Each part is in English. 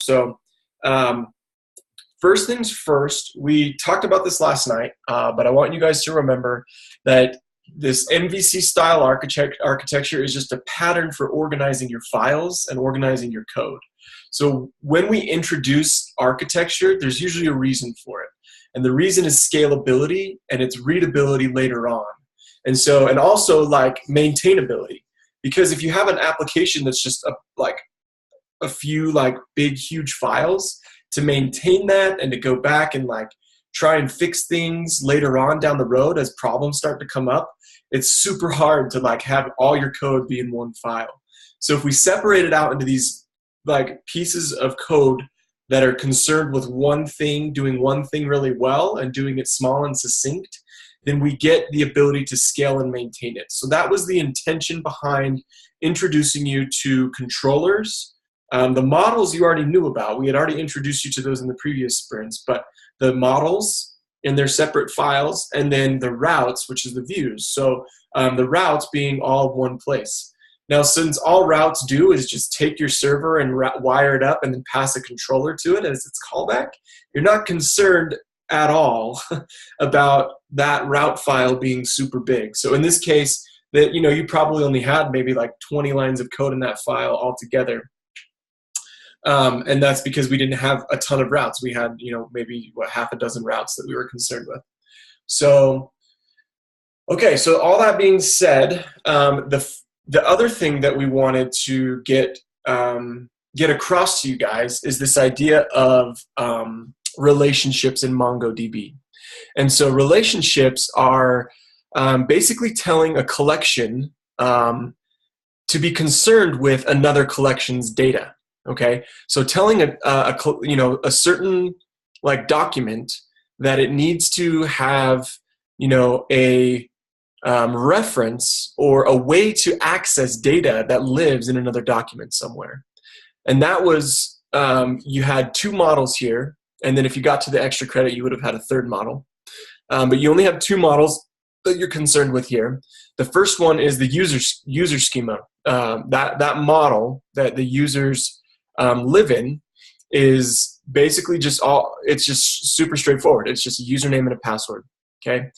So first things first, we talked about this last night, but I want you guys to remember that this MVC style architecture is just a pattern for organizing your files and organizing your code. So when we introduce architecture, there's usually a reason for it. And the reason is scalability and its readability later on. And so, and also like maintainability. Because if you have an application that's just a few like big, huge files, to maintain that and to go back and like try and fix things later on down the road as problems start to come up, it's super hard to like have all your code be in one file. So if we separate it out into these like pieces of code that are concerned with one thing, doing one thing really well and doing it small and succinct, then we get the ability to scale and maintain it. So that was the intention behind introducing you to controllers. The models you already knew about. We had already introduced you to those in the previous sprints, but the models in their separate files, and then the routes, which is the views. So the routes being all one place. Now, since all routes do is just take your server and wire it up and then pass a controller to it as its callback, you're not concerned at all about that route file being super big. So in this case, that you probably only had maybe like 20 lines of code in that file altogether. And that's because we didn't have a ton of routes. We had, maybe half a dozen routes that we were concerned with. So, okay, so all that being said, the other thing that we wanted to get across to you guys is this idea of relationships in MongoDB. And so relationships are basically telling a collection to be concerned with another collection's data. Okay, so telling a certain like document that it needs to have a reference or a way to access data that lives in another document somewhere. And that was you had two models here, and then if you got to the extra credit, you would have had a third model. But you only have two models that you're concerned with here. The first one is the user schema. That model that the users live in is basically it's just super straightforward. It's just a username and a password, okay?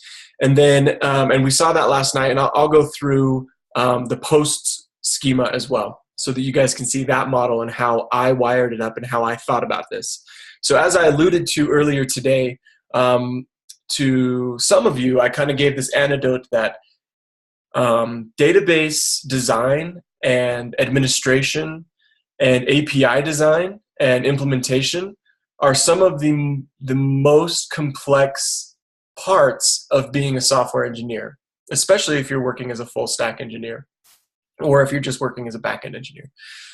And then, and we saw that last night, and I'll go through the posts schema as well so that you guys can see that model and how I wired it up and how I thought about this. So as I alluded to earlier today, to some of you, I kind of gave this anecdote that database design and administration and API design and implementation are some of the most complex parts of being a software engineer, especially if you're working as a full stack engineer or if you're just working as a backend engineer.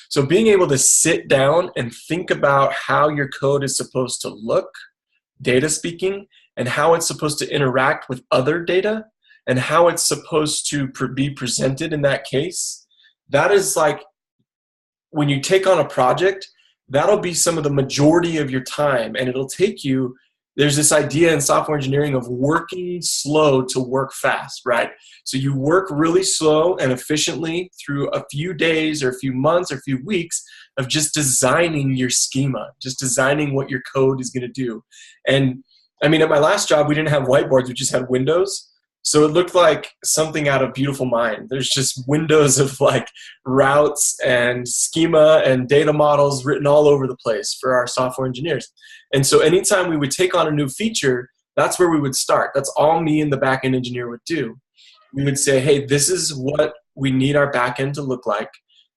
So being able to sit down and think about how your code is supposed to look, data speaking, and how it's supposed to interact with other data and how it's supposed to be presented in that case, that is like, when you take on a project, that'll be some of the majority of your time, and it'll take you, there's this idea in software engineering of working slow to work fast, right? So you work really slow and efficiently through a few days or a few months or a few weeks of just designing your schema, just designing what your code is going to do. And I mean, at my last job, we didn't have whiteboards, we just had windows. So it looked like something out of Beautiful Mind. There's just windows of like routes and schema and data models written all over the place for our software engineers. And so anytime we would take on a new feature, that's where we would start. That's all me and the backend engineer would do. We would say, hey, this is what we need our backend to look like.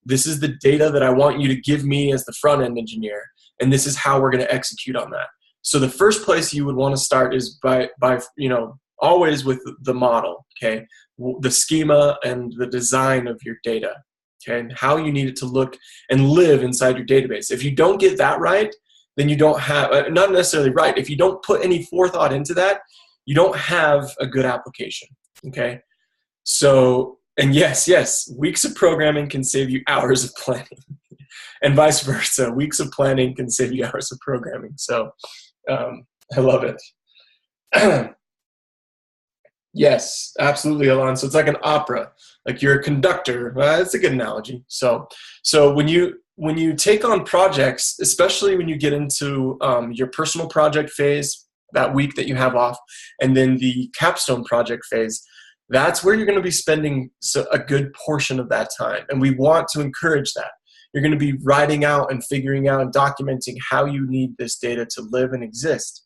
This is the data that I want you to give me as the front end engineer. And this is how we're going to execute on that. So the first place you would want to start is by always with the model, okay? The schema and the design of your data, okay? And how you need it to look and live inside your database. If you don't get that right, then you don't have, not necessarily right, if you don't put any forethought into that, you don't have a good application, okay? So, and yes, weeks of programming can save you hours of planning. And vice versa, weeks of planning can save you hours of programming. So, I love it. Yes, absolutely, Alon. So it's like an opera, like you're a conductor. That's a good analogy. So when you when you take on projects, especially when you get into your personal project phase, that week that you have off, and then the capstone project phase, that's where you're going to be spending a good portion of that time. And we want to encourage that. You're going to be writing out and figuring out and documenting how you need this data to live and exist.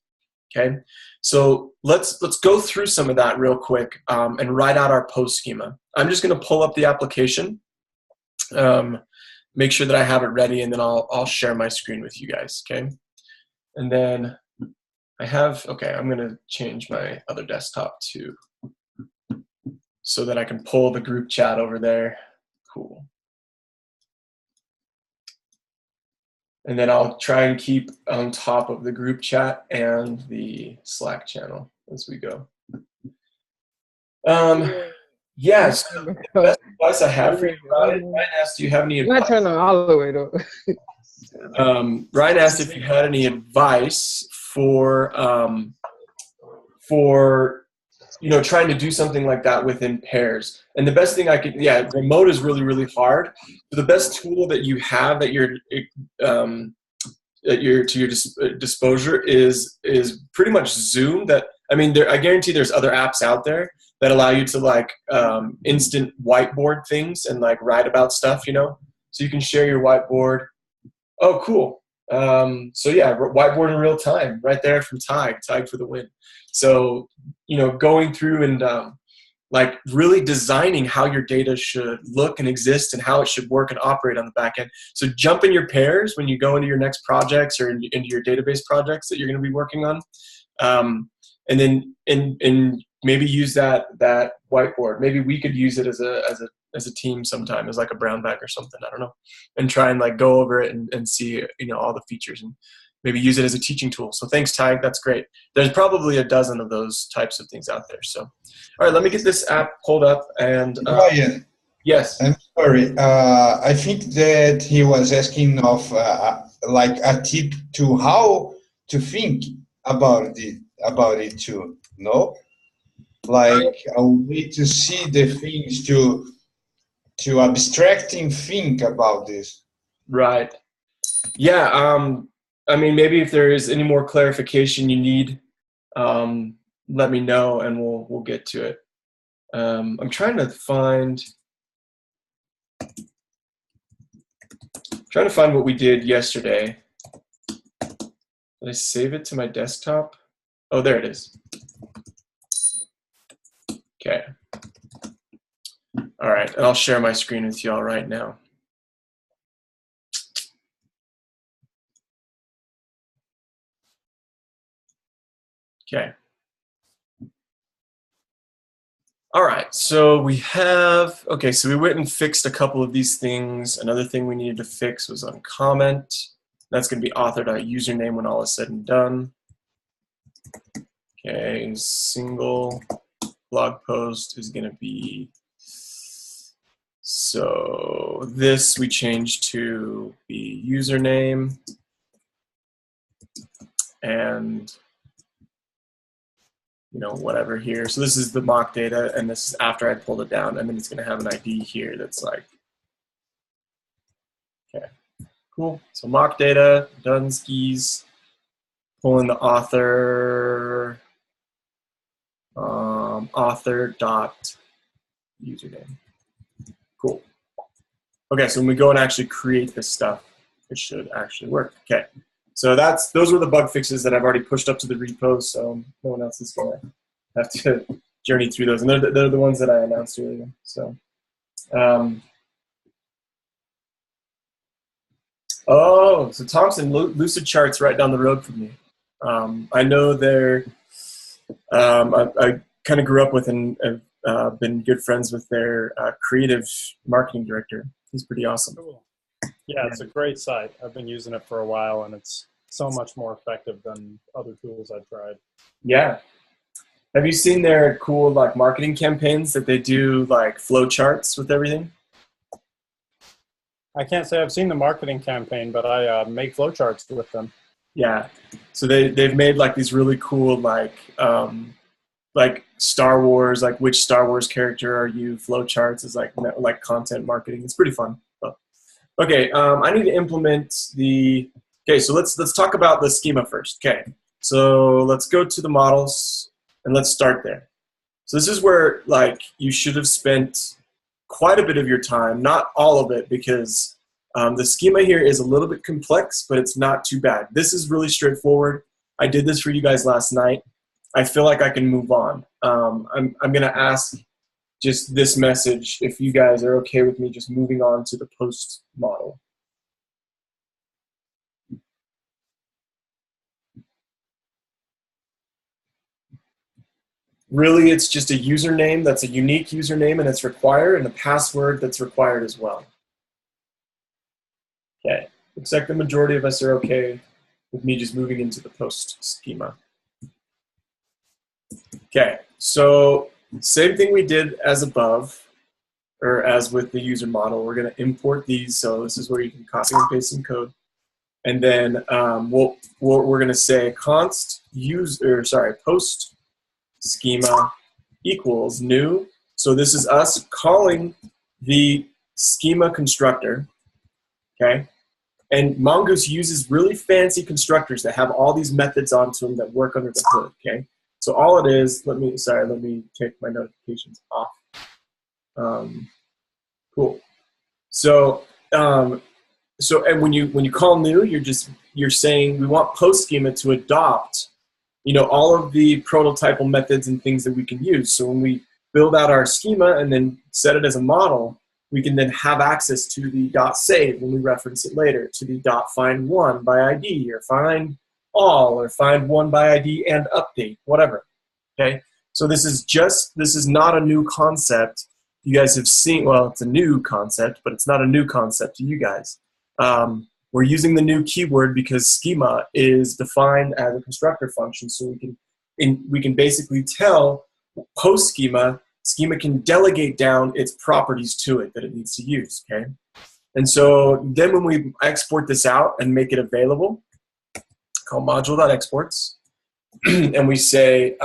Okay, so let's go through some of that real quick and write out our post schema. I'm just going to pull up the application, make sure that I have it ready, and then I'll share my screen with you guys. Okay, and then I have, okay, I'm going to change my other desktop too, so that I can pull the group chat over there. Cool. And then I'll try and keep on top of the group chat and the Slack channel as we go. Yeah, so the best advice I have for you, Ryan asked, do you have any advice? Not turning all the way though. Ryan asked if you had any advice for trying to do something like that within pairs. And the best thing I could, remote is really, really hard. So the best tool that you have at your disposal is pretty much Zoom. I guarantee there's other apps out there that allow you to instant whiteboard things and write about stuff, so you can share your whiteboard. Oh, cool. So yeah, whiteboard in real time right there from Tag for the win. So, going through and really designing how your data should look and exist and how it should work and operate on the back end. So jump in your pairs when you go into your next projects or into your database projects that you're going to be working on. And then maybe use that whiteboard. Maybe we could use it as a team sometime, as a brown bag or something, I don't know, and try and go over it and see all the features and maybe use it as a teaching tool. So thanks, Tag, that's great. There's probably a dozen of those types of things out there. So all right, let me get this app pulled up. And Ryan, yes, I'm sorry, I think that he was asking of a tip to how to think about it too, no? A way to see the things, to abstract and think about this. Right. Yeah. Maybe if there is any more clarification you need, let me know and we'll get to it. I'm trying to find what we did yesterday. Did I save it to my desktop? Oh, there it is. Okay. All right, and I'll share my screen with y'all right now. Okay. All right, so we went and fixed a couple of these things. Another thing we needed to fix was on comment. That's going to be author.username when all is said and done. Okay, single blog post is going to be, so this we changed to the username, and whatever here. So this is the mock data, and this is after I pulled it down, and then it's going to have an ID here that's okay, cool. So mock data, Dunskies, pull in the author, author.username. Cool. Okay, so when we go and actually create this stuff, it should actually work. Okay. So those were the bug fixes that I've already pushed up to the repo, so no one else is going to have to journey through those. And they're the ones that I announced earlier. So, so Thompson, Lucid Chart's right down the road from me. I know they're, I kind of grew up with and been good friends with their creative marketing director. He's pretty awesome. Cool. Yeah, it's a great site. I've been using it for a while, and it's so much more effective than other tools I've tried. Yeah. Have you seen their cool marketing campaigns that they do, flow charts with everything? I can't say I've seen the marketing campaign, but I make flow charts with them. Yeah. So they've made these really cool Star Wars, which Star Wars character are you flow charts is like content marketing. It's pretty fun. Okay, I need to implement the, okay, so let's talk about the schema first. Okay, so let's go to the models and let's start there. So this is where like you should have spent quite a bit of your time, not all of it, because the schema here is a little bit complex, but it's not too bad. This is really straightforward. I did this for you guys last night. I feel like I can move on. I'm gonna ask just this message if you guys are okay with me just moving on to the post model. Really, it's just a username that's a unique username and it's required, and a password that's required as well. Okay, looks like the majority of us are okay with me just moving into the post schema. Okay, so same thing we did as above, or as with the user model. We're going to import these, so this is where you can copy and paste some code. And then we're going to say const post schema equals new. So this is us calling the schema constructor, okay? And Mongoose uses really fancy constructors that have all these methods onto them that work under the hood, okay? So all it is, let me take my notifications off. Cool. So and when you call new, you're saying we want post schema to adopt, you know, all of the prototypal methods and things that we can use. So when we build out our schema and then set it as a model, we can then have access to the .save when we reference it later, to the .find one by ID, or find all, or find one by ID and update, whatever. Okay. So this is not a new concept. You guys have seen, well, it's a new concept, but it's not a new concept to you guys. We're using the new keyword because schema is defined as a constructor function, so we can basically tell post schema can delegate down its properties to it that it needs to use, okay? And so then when we export this out and make it available, call module.exports, and we say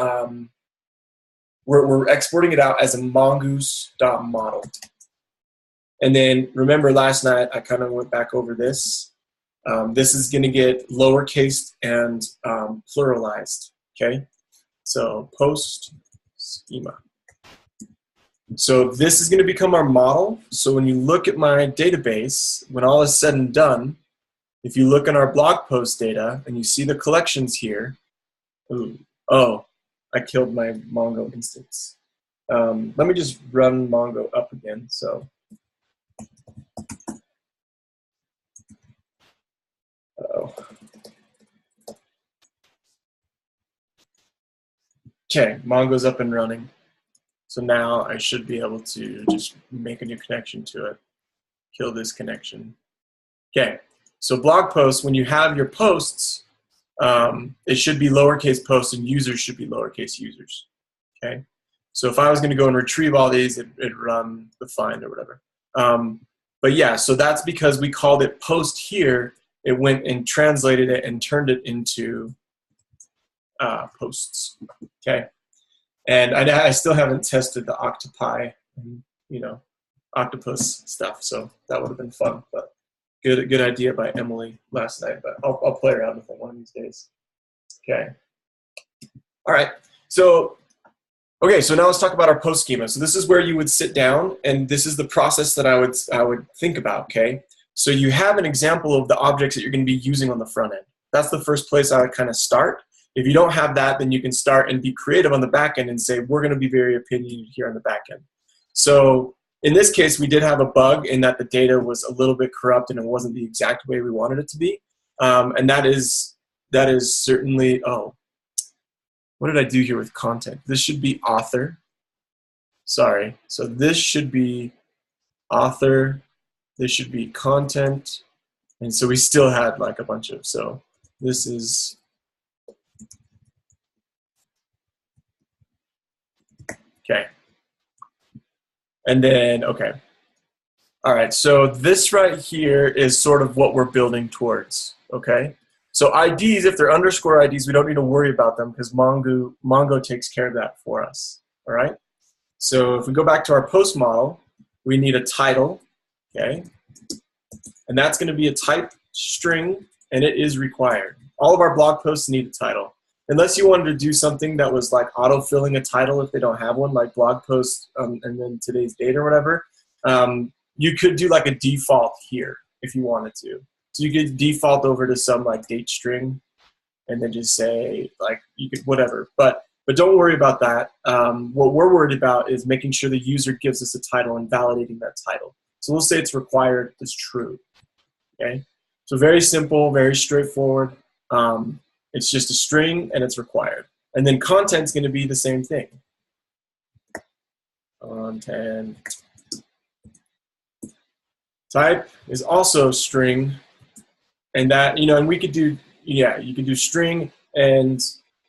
we're exporting it out as a mongoose.model. And then remember last night I kind of went back over this. This is going to get lowercase and pluralized, okay? So post schema. So this is going to become our model. So when you look at my database, when all is said and done, if you look in our blog post data and you see the collections here, oh, I killed my Mongo instance. Let me just run Mongo up again. So. Okay, Mongo's up and running. So now I should be able to just make a new connection to it. Kill this connection. Okay, so blog posts, when you have your posts, it should be lowercase posts and users should be lowercase users. Okay, so if I was going to go and retrieve all these, it'd run the find or whatever. But yeah, so that's because we called it post here. It went and translated it and turned it into posts. Okay, and I still haven't tested the octopi and, you know, octopus stuff, so that would have been fun. But good idea by Emily last night. But I'll play around with it one of these days. Okay. All right. So okay. So now let's talk about our post schema. So this is where you would sit down, and this is the process that I would think about. Okay. So you have an example of the objects that you're going to be using on the front end. That's the first place I would kind of start. If you don't have that, then you can start and be creative on the back end and say, we're going to be very opinionated here on the back end. So in this case, we did have a bug in that the data was a little bit corrupt and it wasn't the exact way we wanted it to be. And that is certainly, oh, what did I do here with content? This should be author. Sorry. So this should be author. This should be content. And so we still had like a bunch of, so this is, okay. And then, okay. All right, so this right here is sort of what we're building towards, okay? So IDs, if they're underscore IDs, we don't need to worry about them because Mongo takes care of that for us, all right? So if we go back to our post model, we need a title, okay? And that's going to be a type string, and it is required. All of our blog posts need a title. Unless you wanted to do something that was like auto-filling a title if they don't have one, like blog post and then today's date or whatever, you could do like a default here if you wanted to. So you could default over to some like date string and then just say like you could whatever. But don't worry about that. What we're worried about is making sure the user gives us a title and validating that title. So we'll say it's required, it's true. Okay? So very simple, very straightforward. It's just a string and it's required. And then content's going to be the same thing. Content type is also string, and that, you know, and we could do, yeah, you could do string and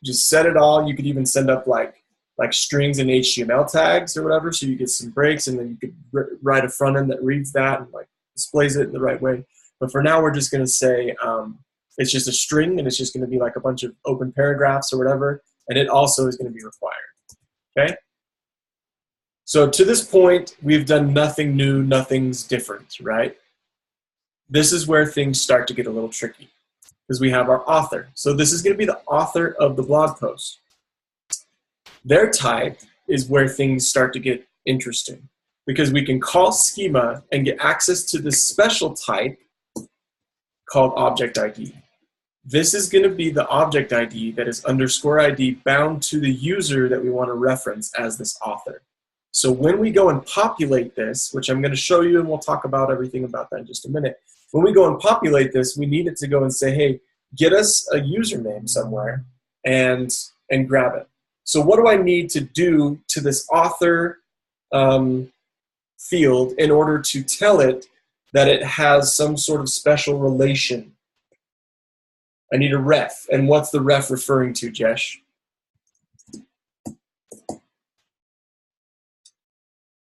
just set it all. You could even send up like strings and HTML tags or whatever, so you get some breaks, and then you could write a front end that reads that and like displays it in the right way. But for now, we're just going to say it's just a string, and it's just going to be like a bunch of open paragraphs or whatever, and it also is going to be required. Okay? So to this point, we've done nothing new, nothing's different, right? This is where things start to get a little tricky, because we have our author. So this is going to be the author of the blog post. Their type is where things start to get interesting, because we can call schema and get access to this special type called object ID. This is going to be the object ID that is _ID bound to the user that we want to reference as this author. So when we go and populate this, which I'm going to show you, and we'll talk about everything about that in just a minute. When we go and populate this, we need it to go and say, hey, get us a username somewhere and grab it. So what do I need to do to this author field in order to tell it that it has some sort of special relation? I need a ref. And what's the ref referring to, Jesh?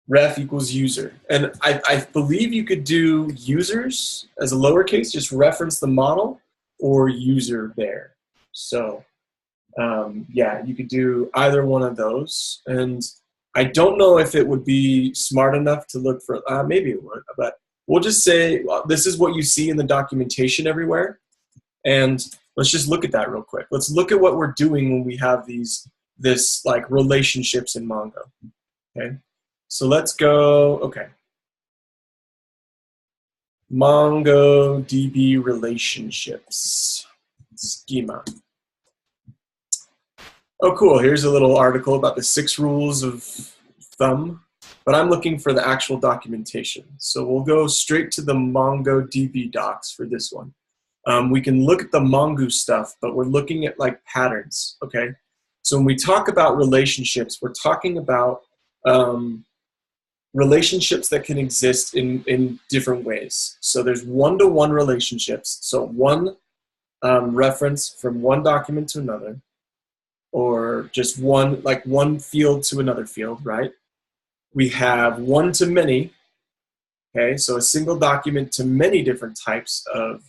Ref equals user. And I believe you could do users as a lowercase, just reference the model, or user there. So yeah, you could do either one of those. And I don't know if it would be smart enough to look for, maybe it would, but we'll just say, well, this is what you see in the documentation everywhere. And let's just look at that real quick. Let's look at what we're doing when we have this like relationships in Mongo. Okay. So let's go, okay. MongoDB relationships schema. Oh, cool. Here's a little article about the 6 rules of thumb, but I'm looking for the actual documentation. So we'll go straight to the MongoDB docs for this one. We can look at the Mongo stuff, but we're looking at like patterns, okay? So when we talk about relationships, we're talking about relationships that can exist in different ways. So there's one-to-one relationships. So one reference from one document to another, or just one field to another field, right? We have one-to-many, okay? So a single document to many different types of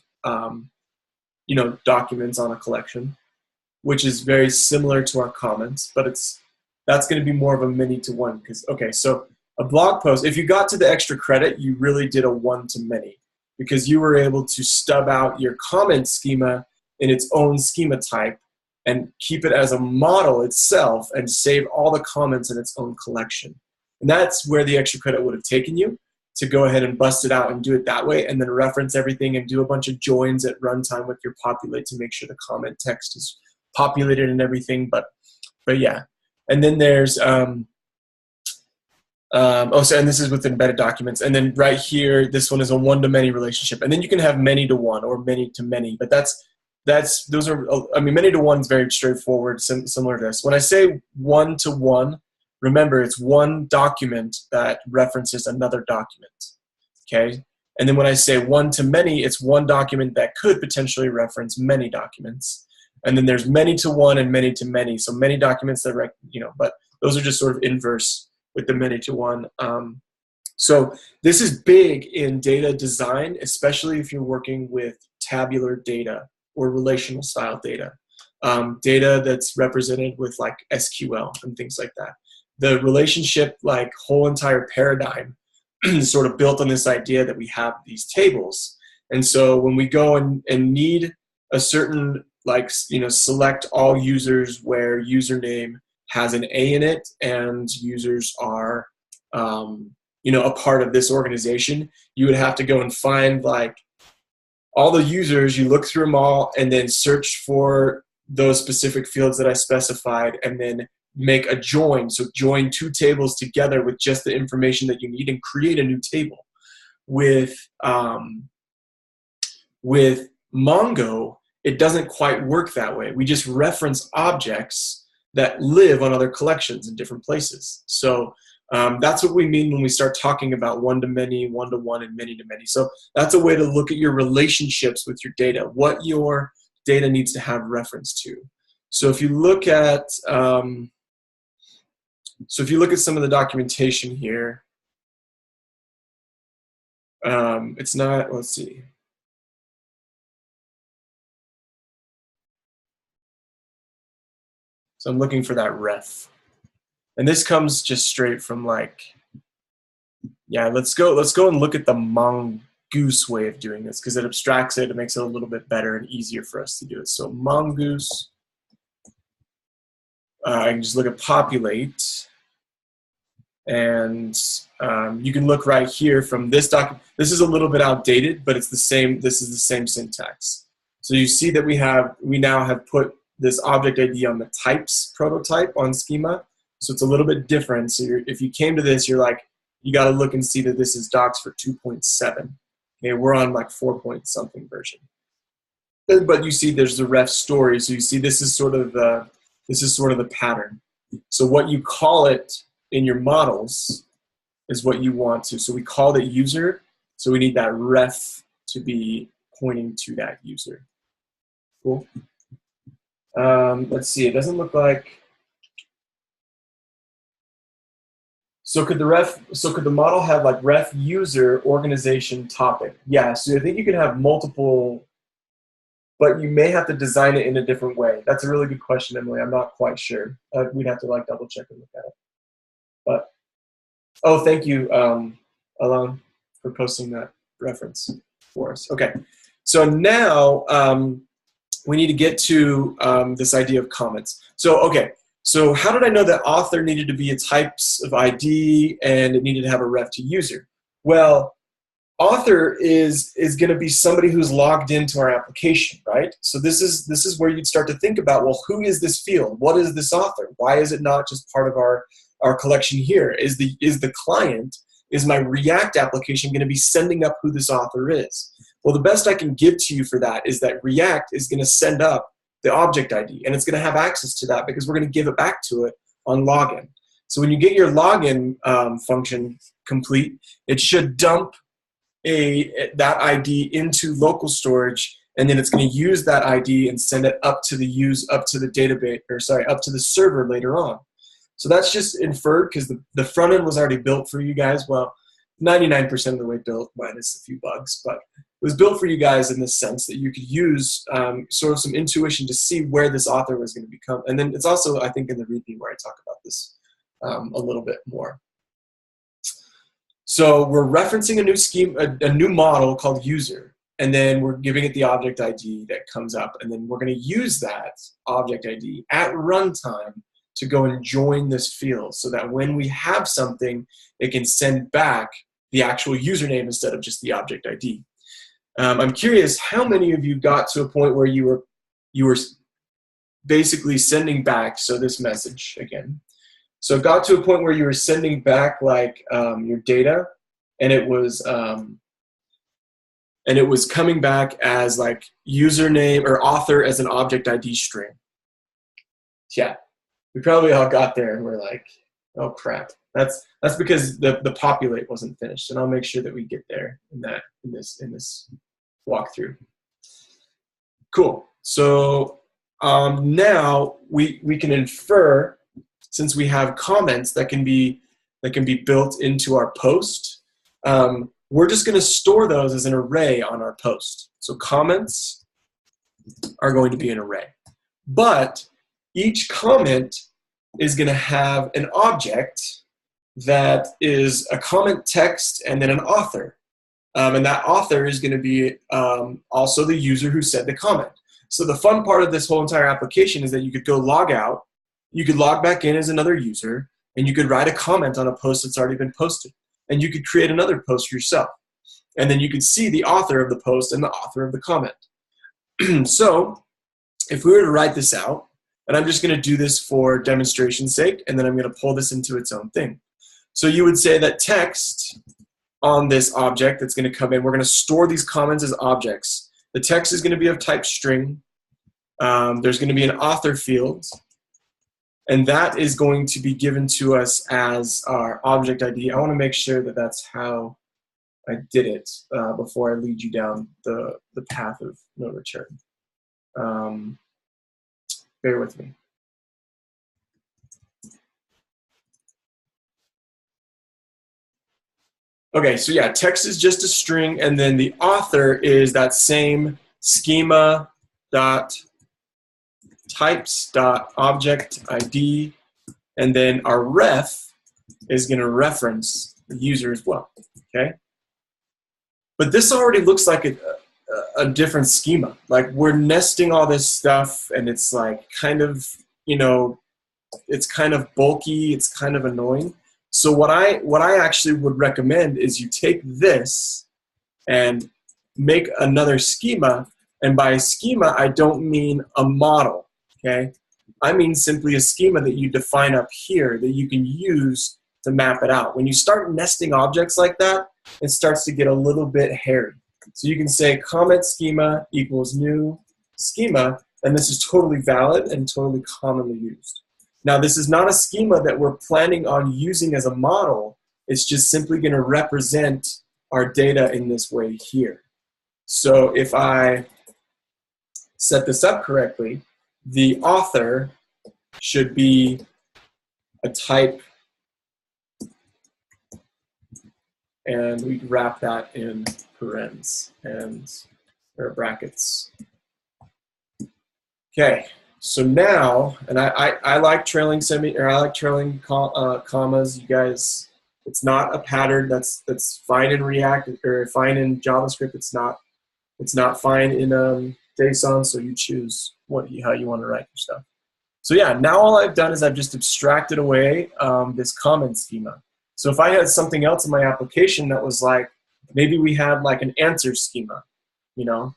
documents on a collection, which is very similar to our comments, but that's going to be more of a many-to-one, because, okay, so a blog post, if you got to the extra credit, you really did a one-to-many, because you were able to stub out your comment schema in its own schema type and keep it as a model itself and save all the comments in its own collection. And that's where the extra credit would have taken you, to go ahead and bust it out and do it that way, and then reference everything and do a bunch of joins at runtime with your populate to make sure the comment text is populated and everything. But yeah. And then there's and this is with embedded documents. And then right here, this one is a one-to-many relationship. And then you can have many-to-one or many-to-many. But those are, I mean, many-to-one is very straightforward, similar to this. When I say one-to-one, remember, it's one document that references another document, okay? And then when I say one-to-many, it's one document that could potentially reference many documents. And then there's many-to-one and many-to-many. So many documents that, but those are just sort of inverse with the many-to-one. So this is big in data design, especially if you're working with tabular data or relational style data. Data that's represented with like SQL and things like that. The relationship, like whole entire paradigm is sort of built on this idea that we have these tables, And so when we go and need a certain, like, select all users where username has an A in it and users are, a part of this organization, you would have to go and find like all the users, you look through them all and then search for those specific fields that I specified and then make a join. So join two tables together with just the information that you need and create a new table. With Mongo, it doesn't quite work that way. We just reference objects that live on other collections in different places. So that's what we mean when we start talking about one-to-many, one-to-one, and many-to-many. So that's a way to look at your relationships with your data, what your data needs to have reference to. So if you look at some of the documentation here, it's not, let's see. So I'm looking for that ref. And this comes just straight from like, yeah, let's go and look at the Mongoose way of doing this because it abstracts it, it makes it a little bit better and easier for us to do it. So Mongoose, I can just look at populate, and you can look right here from this document. This is a little bit outdated, but it's the same. This is the same syntax. So you see that we now have put this object ID on the types prototype on schema. So it's a little bit different. So if you came to this, you're like, you got to look and see that this is docs for 2.7. Okay, we're on like 4 point something version. But you see there's the ref story. So you see this is sort of the pattern. So what you call it in your models is what you want to. So we called it user. So we need that ref to be pointing to that user. Cool. Let's see. It doesn't look like. So could the model have like ref user organization topic? Yeah. So I think you can have multiple, but you may have to design it in a different way. That's a really good question, Emily. I'm not quite sure. We'd have to like double check and look at it. But oh, thank you, Alon, for posting that reference for us. Okay. So now we need to get to this idea of comments. So okay. So how did I know that author needed to be a types of ID and it needed to have a ref to user? Well, author is going to be somebody who's logged into our application, right? So this is where you'd start to think about, well, who is this field? What is this author? Why is it not just part of our collection here? Is the client, is my React application going to be sending up who this author is? Well, the best I can give to you for that is that React is going to send up the object ID, and it's going to have access to that because we're going to give it back to it on login. So when you get your login function complete, it should dump that ID into local storage, and then it's going to use that ID and send it up to the database, or sorry, up to the server later on. So that's just inferred because the front end was already built for you guys. Well, 99% of the way built, minus a few bugs, but it was built for you guys in the sense that you could use sort of some intuition to see where this author was going to become. And then it's also, I think, in the README where I talk about this a little bit more. So we're referencing a new scheme, a new model called user, and then we're giving it the object ID that comes up, and then we're going to use that object ID at runtime to go and join this field so that when we have something, it can send back the actual username instead of just the object ID. I'm curious how many of you got to a point where you were basically sending back, so this message again. So it got to a point where you were sending back like your data, and it was coming back as like username or author as an object ID string. Yeah, we probably all got there and we're like, oh crap. That's because the populate wasn't finished, and I'll make sure that we get there in this walkthrough. Cool. So now we can infer, since we have comments that can be built into our post, we're just going to store those as an array on our post. So comments are going to be an array, but each comment is going to have an object that is a comment text and then an author. And that author is going to be also the user who said the comment. So the fun part of this whole entire application is that you could go log out, you could log back in as another user, and you could write a comment on a post that's already been posted. And you could create another post yourself. And then you could see the author of the post and the author of the comment. So if we were to write this out, and I'm just going to do this for demonstration's sake, and then I'm going to pull this into its own thing. So you would say that text on this object that's going to come in, we're going to store these comments as objects. The text is going to be of type string. There's going to be an author field, and that is going to be given to us as our object ID. I want to make sure that that's how I did it before I lead you down the path of no return. Bear with me. Okay, so yeah, text is just a string, and then the author is that same schema dot types dot object ID, and then our ref is going to reference the user as well. Okay, but this already looks like a different schema. Like we're nesting all this stuff, and it's like kind of, you know, it's kind of bulky, it's kind of annoying. So what I actually would recommend is you take this and make another schema, and by schema I don't mean a model, okay? I mean simply a schema that you define up here that you can use to map it out. When you start nesting objects like that, it starts to get a little bit hairy. So you can say comment schema equals new schema, and this is totally valid and totally commonly used. Now, this is not a schema that we're planning on using as a model. It's just simply going to represent our data in this way here. So if I set this up correctly, the author should be a type, and we wrap that in parens and or brackets. Okay. So now, and I like trailing commas. You guys, it's not a pattern. That's fine in React or fine in JavaScript. It's not fine in JSON. So you choose how you want to write your stuff. So yeah, now all I've done is I've just abstracted away this comment schema. So if I had something else in my application that was like, maybe we had like an answer schema, you know,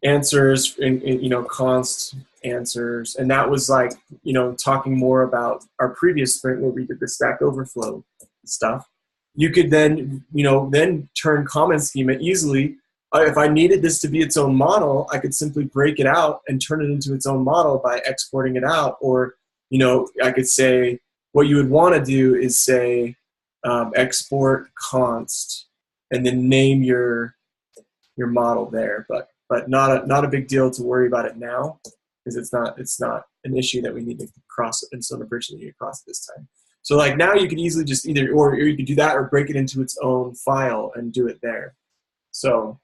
answers in you know, const answers, and that was like, you know, talking more about our previous sprint where we did the Stack Overflow stuff. You could then, you know, then turn comment schema easily. If I needed this to be its own model, I could simply break it out and turn it into its own model by exporting it out. Or, you know, I could say what you would want to do is say export const and then name your model there, but not a big deal to worry about it now, because it's not an issue that we need to cross, and so the bridge that we need to cross this time. So like now you could easily just either, or you could do that or break it into its own file and do it there. So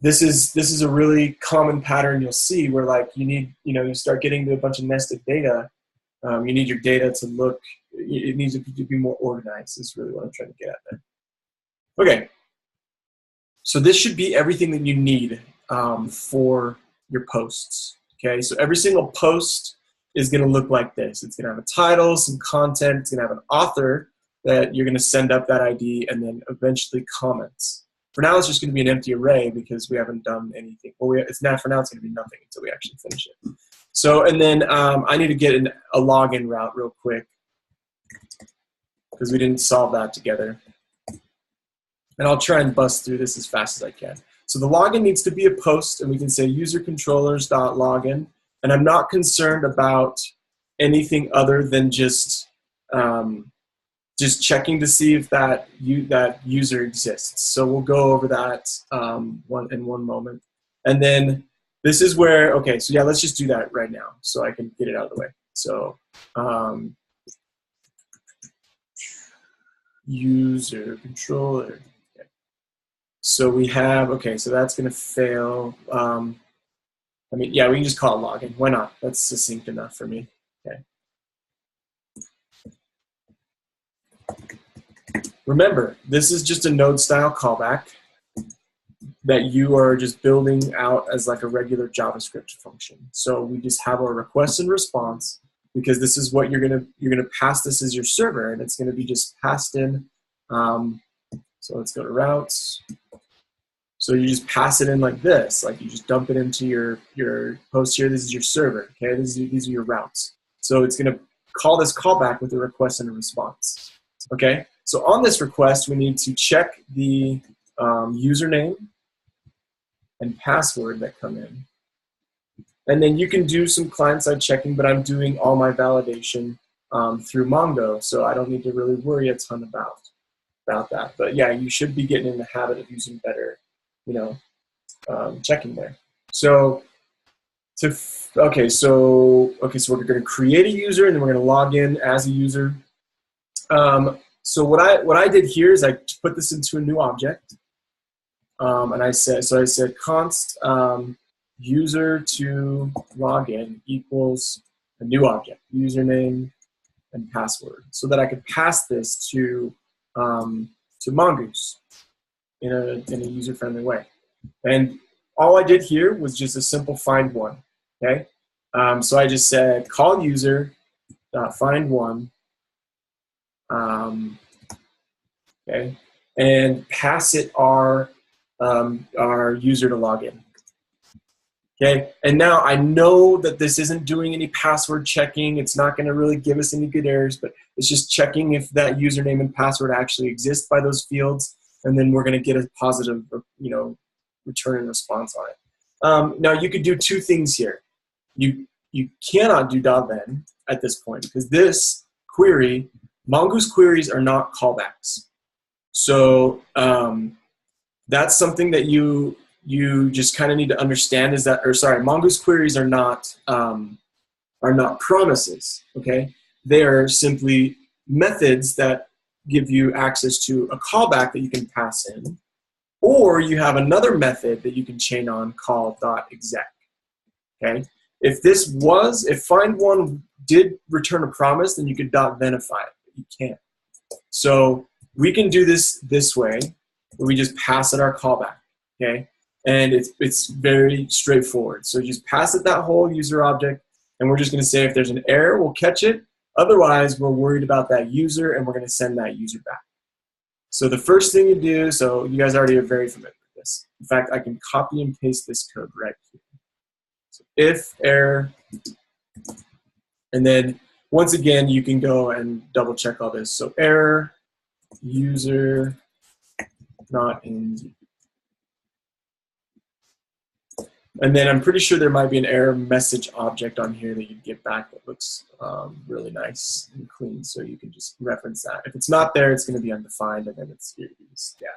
this is a really common pattern you'll see where like you need, you know, you start getting to a bunch of nested data. You need your data to look, it needs to be more organized is really what I'm trying to get at there. Okay, so this should be everything that you need for your posts. Okay, so every single post is going to look like this. It's going to have a title, some content, it's going to have an author that you're going to send up that ID, and then eventually comments. For now, it's just going to be an empty array because we haven't done anything. Well, for now, it's going to be nothing until we actually finish it. So, and then I need to get a login route real quick because we didn't solve that together. And I'll try and bust through this as fast as I can. So the login needs to be a post, and we can say usercontrollers.login. And I'm not concerned about anything other than just checking to see if that user exists. So we'll go over that in one moment. And then this is where, okay, so yeah, let's just do that right now so I can get it out of the way. So user controller. Okay. So we have, okay, so that's going to fail. I mean, yeah, we can just call it login. Why not? That's succinct enough for me. Okay. remember, this is just a node style callback that you are just building out as like a regular JavaScript function. So we just have our request and response, because this is what you're gonna pass this as your server, and it's gonna be just passed in. So let's go to routes. So you just pass it in like this, like you just dump it into your post here. This is your server, okay? These are your routes. So it's gonna call this callback with a request and a response, okay? So on this request, we need to check the username and password that come in. And then you can do some client-side checking, but I'm doing all my validation through Mongo, so I don't need to really worry a ton about that. But yeah, you should be getting in the habit of using better, checking there. So okay, so we're going to create a user, and then we're going to log in as a user. So what I did here is I put this into a new object, and I said const user to login equals a new object, username and password, so that I could pass this to Mongoose in a user-friendly way. And all I did here was just a simple find one. Okay, so I just said call user find one. Okay, and pass it our user to log in. Okay, and now I know that this isn't doing any password checking. It's not going to really give us any good errors, but it's just checking if that username and password actually exist by those fields, and then we're going to get a positive, return and response on it. Now you could do two things here. You cannot do .then at this point, because this query, Mongoose queries are not callbacks. So that's something that you just kind of need to understand, is that, Mongoose queries are not promises. Okay, they are simply methods that give you access to a callback that you can pass in, or you have another method that you can chain on called .exec. Okay, if find one did return a promise, then you could .thenify it, but you can't. So we can do this way, where we just pass it our callback. Okay. And it's very straightforward. So you just pass it that whole user object, and we're just going to say if there's an error, we'll catch it. Otherwise, we're worried about that user, and we're going to send that user back. So the first thing you do, so you guys already are very familiar with this. In fact, I can copy and paste this code right here. So if error, and then once again, you can go and double check all this. So error, user not in. And then I'm pretty sure there might be an error message object on here that you get back that looks really nice and clean, so you can just reference that. If it's not there, it's going to be undefined, and then it's here. Yeah.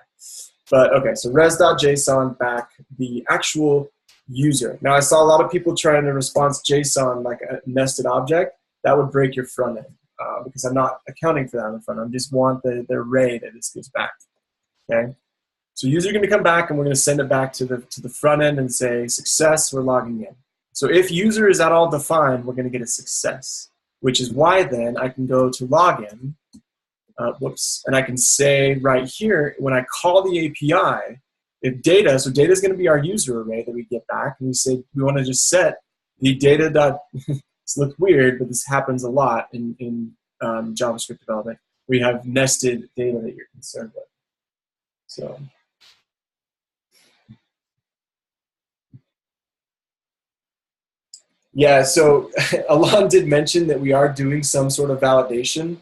But okay, so res.json back the actual user. Now I saw a lot of people trying to response JSON like a nested object. That would break your front end because I'm not accounting for that on the front end. I just want the array that this gives back. Okay. So user is going to come back, and we're going to send it back to the front end and say success, we're logging in. So if user is at all defined, we're going to get a success, which is why then I can go to login, and I can say right here, when I call the API, if data, so data is going to be our user array that we get back, and we say we want to just set the data dot, this looks weird, but this happens a lot in JavaScript development. We have nested data that you're concerned with. So. Yeah, so Alon did mention that we are doing some sort of validation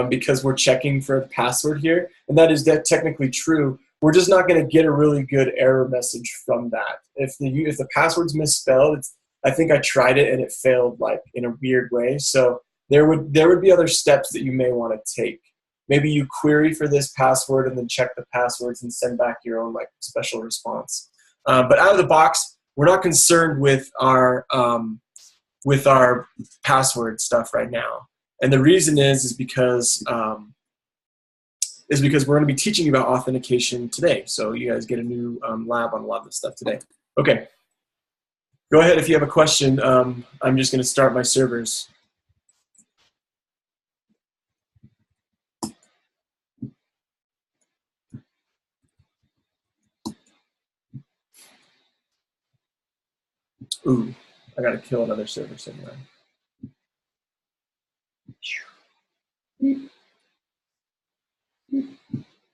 because we're checking for a password here, and that is technically true. We're just not going to get a really good error message from that. If the password's misspelled, I think I tried it and it failed like in a weird way. So there would be other steps that you may want to take. Maybe you query for this password and then check the passwords and send back your own like special response. But out of the box, we're not concerned with our password stuff right now, and the reason is because we're going to be teaching about authentication today. So you guys get a new lab on a lot of this stuff today. Okay, go ahead if you have a question. I'm just going to start my servers. Ooh, I gotta kill another server somewhere.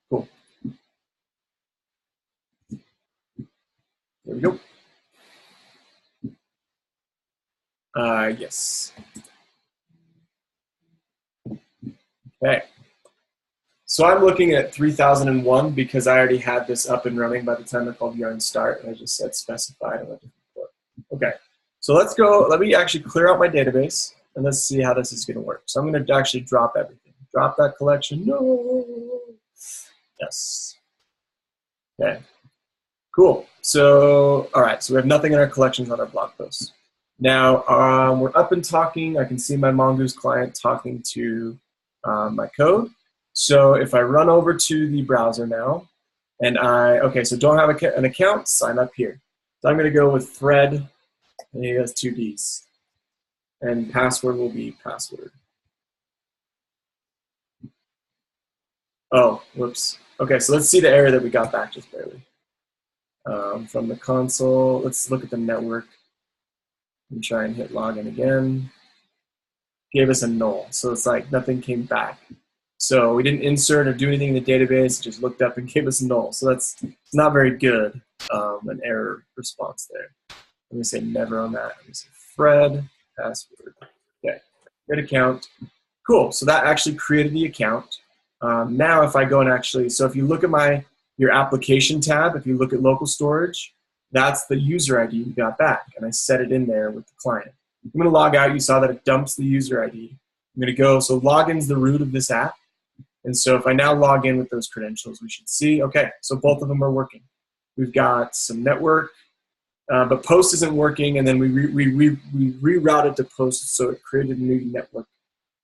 Cool. There we go. Yes. Okay. So I'm looking at 3001 because I already had this up and running by the time I called yarn start, and I just said specified on a different port. Okay. So let's go. Let me actually clear out my database, and let's see how this is going to work. So I'm going to actually drop everything. Drop that collection. No. Yes. Okay. Cool. So, all right. So we have nothing in our collections on our blog posts. Now, we're up and talking. I can see my Mongoose client talking to my code. So if I run over to the browser now, and okay, so don't have an account, sign up here. So I'm going to go with Fred, and he has 2 Ds. And password will be password. Oh, whoops. Okay, so let's see the error that we got back just barely. From the console, let's look at the network and try and hit login again. Gave us a null, so it's like nothing came back. So we didn't insert or do anything in the database, just looked up and gave us null. So that's not very good, an error response there. Let me say never on that. Let me say Fred, password. Okay, good account. Cool, so that actually created the account. Now if I go and actually, so if you look at your application tab, if you look at local storage, that's the user ID we got back, and I set it in there with the client. I'm going to log out. You saw that it dumps the user ID. I'm going to go, so login's the root of this app. And so if I now log in with those credentials, we should see, okay, so both of them are working. We've got some network, but post isn't working, and then we rerouted to post, so it created a new network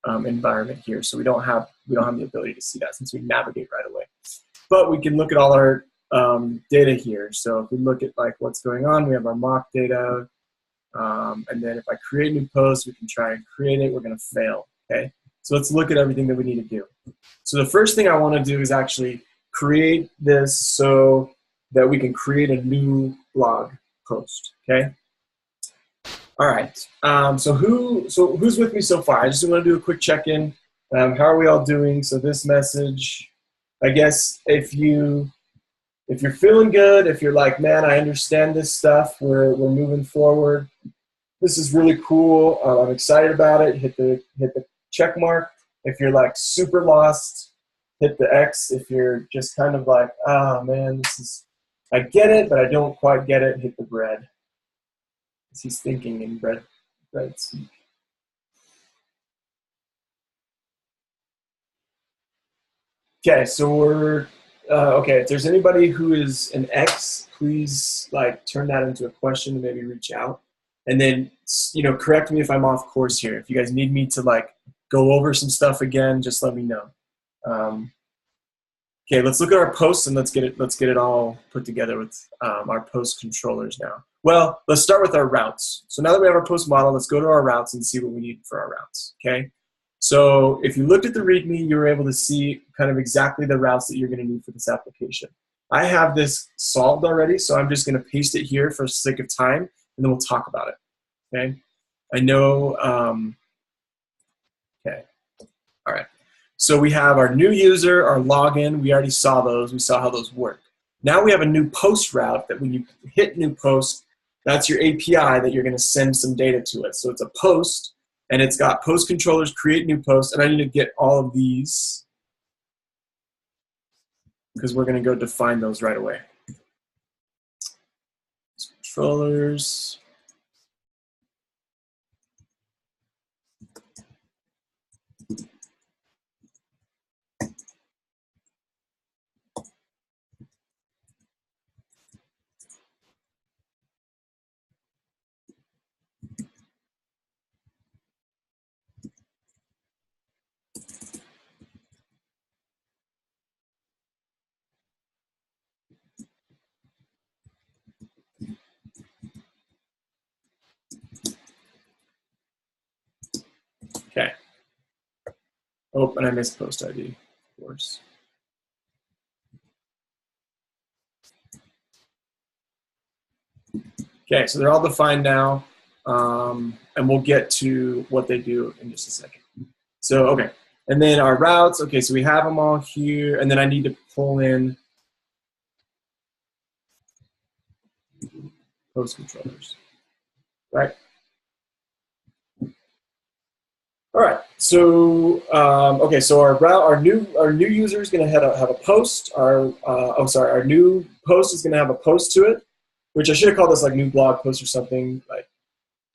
environment here. So we don't have the ability to see that since we navigate right away. But we can look at all our data here. So if we look at like what's going on, we have our mock data. And then if I create a new post, we can try and create it. We're going to fail, okay? So let's look at everything that we need to do. So the first thing I want to do is actually create this so that we can create a new blog post, okay? All right, so who's with me so far? I just want to do a quick check-in. How are we all doing? So this message, I guess if you're feeling good, if you're like, man, I understand this stuff, we're moving forward. This is really cool. I'm excited about it. Hit the check mark. If you're like super lost, hit the X. If you're just kind of like, ah, man, I get it, but I don't quite get it, hit the bread. He's thinking in bread speak. Okay, so we're okay. If there's anybody who is an X, please like turn that into a question and maybe reach out. And then, correct me if I'm off course here. If you guys need me to like go over some stuff again, just let me know. Okay, let's look at our posts and let's get it all put together with our post controllers now. Well, let's start with our routes. So now that we have our post model, let's go to our routes and see what we need for our routes. Okay. So if you looked at the README, you were able to see kind of exactly the routes that you're going to need for this application. I have this solved already, so I'm just going to paste it here for the sake of time, and then we'll talk about it. Okay. I know. Okay. All right. So we have our new user, our login. We already saw those. We saw how those work. Now we have a new post route that when you hit new post, that's your API that you're going to send some data to it. So it's a post, and it's got post controllers, create new post, and I need to get all of these because we're going to go define those right away. Controllers. Okay. Oh, and I missed post ID, of course. Okay, so they're all defined now, and we'll get to what they do in just a second. So, okay, and then our routes, okay, so we have them all here, and then I need to pull in host controllers, right? All right, so okay, so our new user is going to have a post. Our new post is going to have a post to it, which I should have called this like new blog post or something. Like,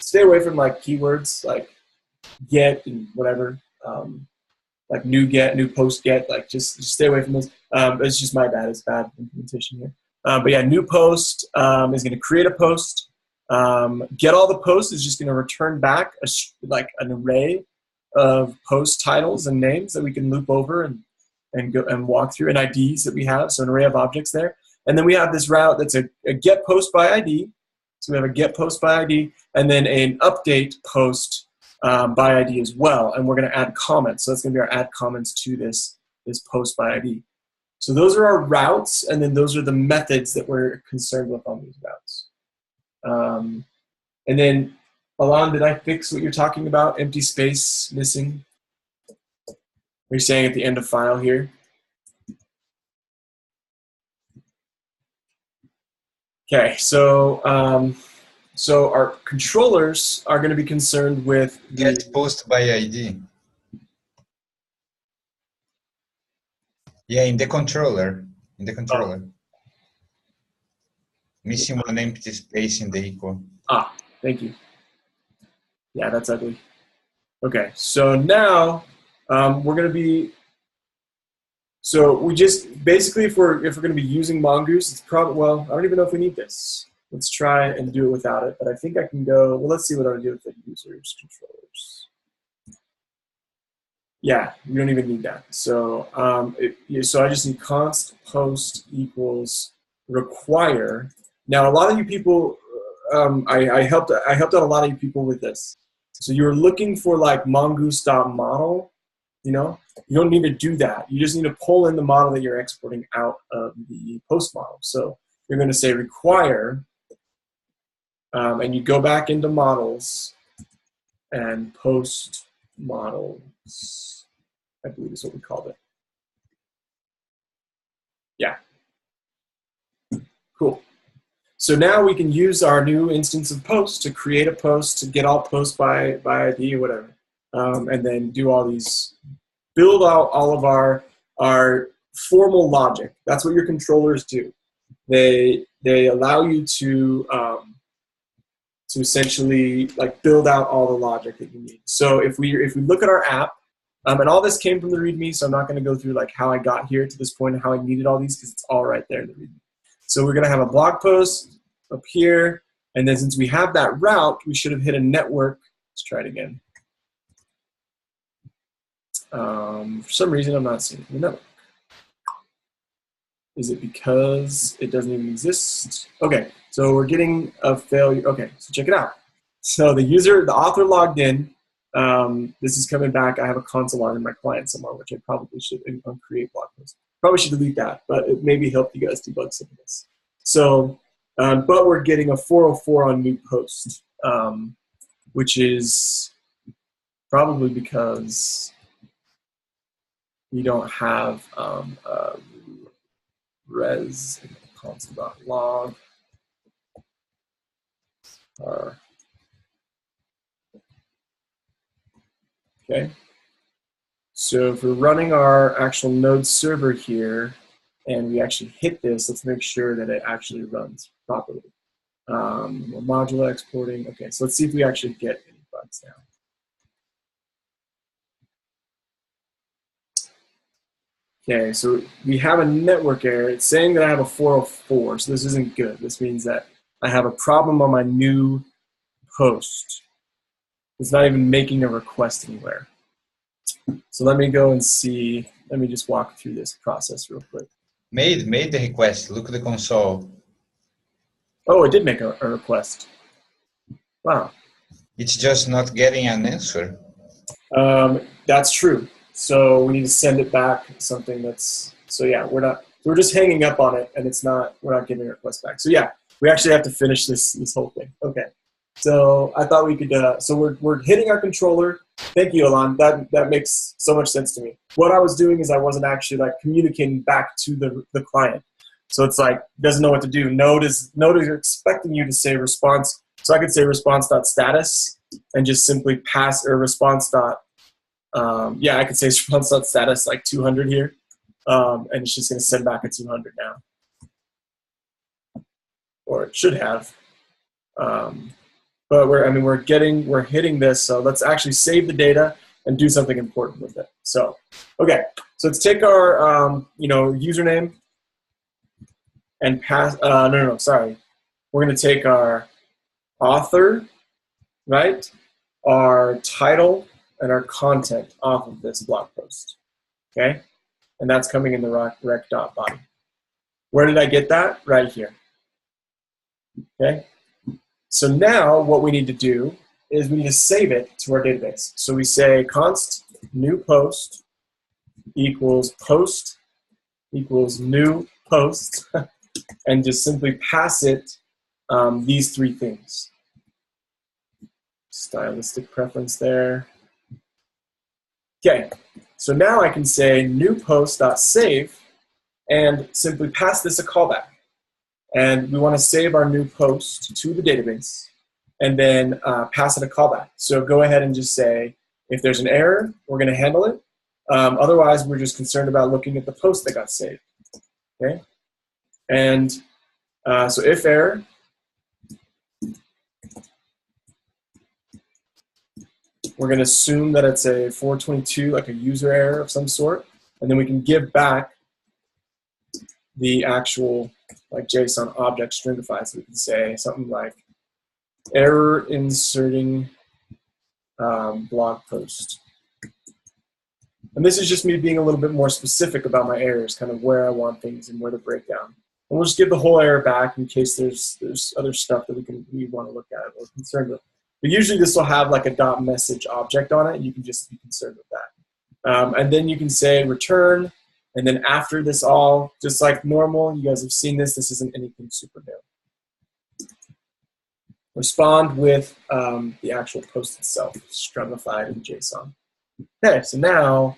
stay away from like keywords like get and whatever, like new get, new post get. Like just stay away from those. It's just my bad. It's bad implementation here. But yeah, new post is going to create a post. Get all the posts is just going to return back like an array of post titles and names that we can loop over and go and walk through, and IDs that we have, so an array of objects there. And then we have this route that's a get post by ID. So we have a get post by ID, and then an update post by ID as well. And we're going to add comments. So that's going to be our add comments to this post by ID. So those are our routes, and then those are the methods that we're concerned with on these routes. And then, Alon, did I fix what you're talking about? Empty space missing? You're saying at the end of file here? Okay, so so our controllers are going to be concerned with get post by ID. Yeah, in the controller. Oh. Missing one empty space in the equal. Ah, thank you. Yeah, that's ugly. Okay, so now we're going to be. So we just basically, if we're going to be using Mongoose, it's probably, well, I don't even know if we need this. Let's try and do it without it. But I think I can go. Well, let's see what I do with the users controllers. Yeah, we don't even need that. So so I just need const post equals require. Now a lot of you people, I helped out a lot of you people with this. So you're looking for like mongoose.model. You know, you don't need to do that. You just need to pull in the model that you're exporting out of the post model. So you're going to say require, and you go back into models and post models. I believe is what we called it. Yeah. Cool. So now we can use our new instance of post to create a post, to get all posts by ID or whatever, and then do all these, build out all of our formal logic. That's what your controllers do. They allow you to essentially like build out all the logic that you need. So if we look at our app, and all this came from the README, so I'm not going to go through like how I got here to this point and how I needed all these because it's all right there in the README. So we're going to have a blog post up here, and then since we have that route, we should have hit a network. Let's try it again. For some reason, I'm not seeing the network. Is it because it doesn't even exist? Okay, so we're getting a failure. Okay, so check it out. So the author logged in. This is coming back. I have a console log in my client somewhere, which I probably should create blog posts. Probably should delete that, but it maybe help you guys debug some of this. So, but we're getting a 404 on new post, which is probably because we don't have res console.log. Okay. So if we're running our actual node server here and we actually hit this, let's make sure that it actually runs properly. We're modular exporting. Okay, so let's see if we actually get any bugs now. Okay, so we have a network error. It's saying that I have a 404, so this isn't good. This means that I have a problem on my new post. It's not even making a request anywhere. So let me go and see. Let me just walk through this process real quick. Made the request. Look at the console. Oh, it did make a request. Wow. It's just not getting an answer. That's true. So we need to send it back something that's, so yeah, we're just hanging up on it and it's not, we're not getting a request back. So yeah, We actually have to finish this whole thing. Okay. So I thought we could, so we're hitting our controller. Thank you, Alon. That makes so much sense to me. What I was doing is I wasn't actually like communicating back to the client. So it's like, doesn't know what to do. Node is expecting you to say response. So I could say response.status and just simply pass, or response dot, yeah, I could say response.status like 200 here. And it's just going to send back a 200 now. Or it should have. But we're hitting this, so let's actually save the data and do something important with it. So, okay, so let's take our username and pass. Sorry. We're going to take our author, right? Our title and our content off of this blog post. Okay, and that's coming in the rec.body. Where did I get that? Right here. Okay. So now what we need to do is we need to save it to our database. So we say const new post equals new post, and just simply pass it these three things. Stylistic preference there. Okay, so now I can say new post.save and simply pass this a callback. And we want to save our new post to the database and then pass it a callback. So go ahead and just say, if there's an error, we're going to handle it. Otherwise, we're just concerned about looking at the post that got saved. Okay? And so if error, we're going to assume that it's a 422, like a user error of some sort. And then we can give back the actual like JSON object stringified. So we can say something like error inserting blog post. And this is just me being a little bit more specific about my errors, kind of where I want things and where to break down. And we'll just give the whole error back in case there's other stuff that we want to look at or concerned with. But usually this will have like a .message object on it, and you can just be concerned with that. And then you can say return. And then after this all, just like normal, you guys have seen this. This isn't anything super new. Respond with the actual post itself, stringified in JSON. Okay, so now,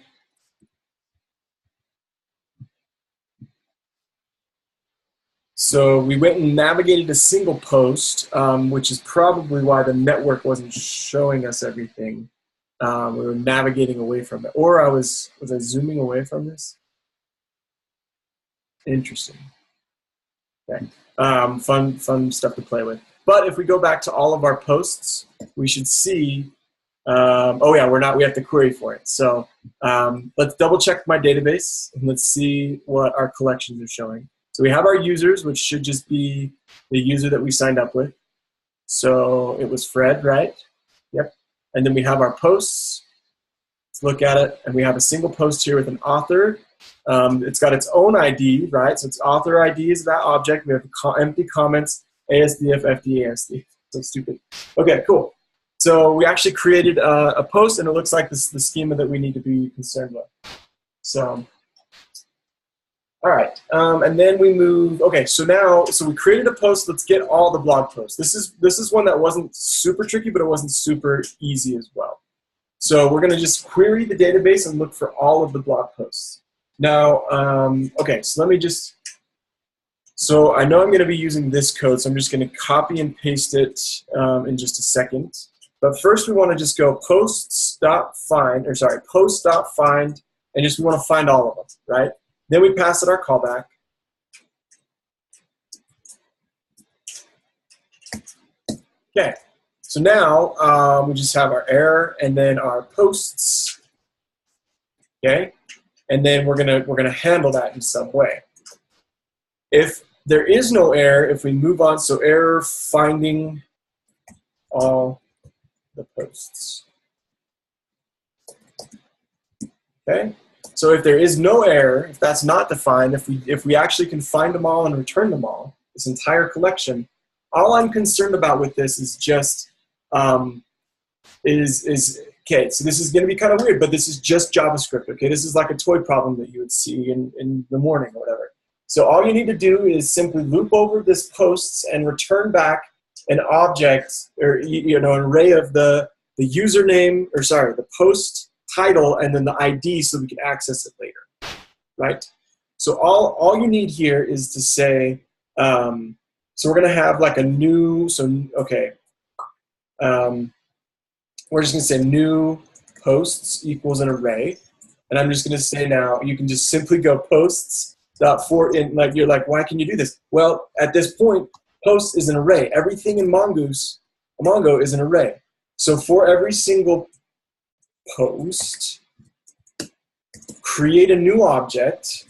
so we went and navigated a single post, which is probably why the network wasn't showing us everything. We were navigating away from it. Or was I zooming away from this? Interesting. Okay. Fun stuff to play with. But if we go back to all of our posts, we should see. Oh yeah, we have to query for it. So let's double check my database and let's see what our collections are showing. So we have our users, which should just be the user that we signed up with. So it was Fred, right? Yep. And then we have our posts. Let's look at it, and we have a single post here with an author. It's got its own ID, right? So its author ID is that object. We have empty comments, ASDF, FD, ASD. So stupid. Okay, cool. So we actually created a post, and it looks like this is the schema that we need to be concerned with. So, all right. And then we move. Okay, so we created a post. Let's get all the blog posts. This is one that wasn't super tricky, but it wasn't super easy as well. So we're going to just query the database and look for all of the blog posts. Now, okay, so let me just, so I know I'm going to be using this code, so I'm just going to copy and paste it in just a second. But first we want to just go post.find, and just we want to find all of them, right? Then we pass it our callback. Okay, so now we just have our error and then our posts, okay? And then we're gonna handle that in some way. If there is no error, if we move on, so error finding all the posts. Okay? So if there is no error, if that's not defined, if we actually can find them all and return them all, this entire collection, all I'm concerned about with this is just okay, so this is going to be kind of weird, but this is just JavaScript, okay? This is like a toy problem that you would see in the morning or whatever. So all you need to do is simply loop over this posts and return back an object, or an array of the username, or sorry, the post title and then the ID so we can access it later, right? So all you need here is to say, so we're gonna have like a new, okay, we're just gonna say new posts equals an array, and I'm just gonna say now, you can just simply go posts dot for, in, like, you're like, why can you do this? Well, at this point, post is an array. Everything in Mongo is an array. So for every single post, create a new object